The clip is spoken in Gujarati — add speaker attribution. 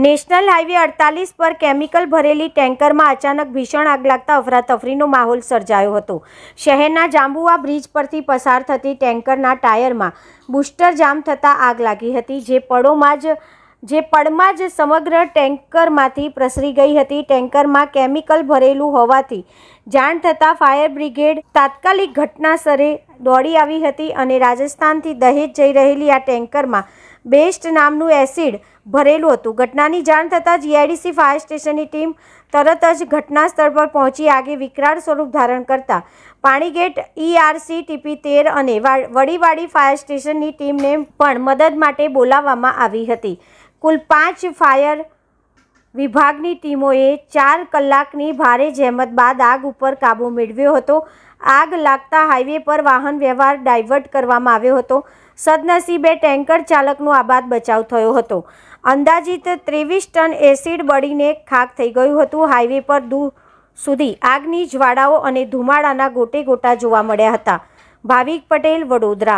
Speaker 1: નેશનલ હાઈવે 48 પર કેમિકલ ભરેલી ટેન્કરમાં અચાનક ભીષણ આગ લાગતા અફરાતફરીનો માહોલ સર્જાયો હતો। શહેરના જાંબુઆ બ્રિજ પરથી પસાર થતી ટેન્કરના ટાયરમાં બૂસ્ટર જામ થતાં આગ લાગી હતી, જે પળમાં જ સમગ્ર ટેન્કરમાંથી પ્રસરી ગઈ હતી। ટેન્કરમાં કેમિકલ ભરેલું હોવાથી જાણ થતાં ફાયર બ્રિગેડ તાત્કાલિક ઘટનાસ્થળે દોડી આવી હતી અને રાજસ્થાનથી દહેજ જઈ રહેલી આ ટેન્કરમાં બેસ્ટ નામનું એસિડ ભરેલું હતું। ઘટનાની જાણ થતાં જીઆઈડીસી ફાયર સ્ટેશનની ટીમ તરત જ ઘટનાસ્થળ પર પહોંચી આગે વિકરાળ સ્વરૂપ ધારણ કરતા પાણીગેટ ERC TP13 અને વડીવાડી ફાયર સ્ટેશનની ટીમને પણ મદદ માટે બોલાવવામાં આવી હતી। કુલ 5 ફાયર વિભાગની ટીમોએ 4 કલાકની ભારે જહેમત બાદ આગ ઉપર કાબૂ મેળવ્યો હતો। આગ લાગતા હાઈવે પર વાહન વ્યવહાર ડાયવર્ટ કરવામાં આવ્યો હતો। સદનસીબે ટેન્કર ચાલકનો આબાદ બચાવ થયો હતો। અંદાજિત 23 ટન એસિડ બળીને ખાખ થઈ ગયું હતું। હાઈવે પર દૂર સુધી આગની જ્વાળાઓ અને ધુમાડાના ગોટે ગોટા જોવા મળ્યા હતા। ભાવિક પટેલ, વડોદરા।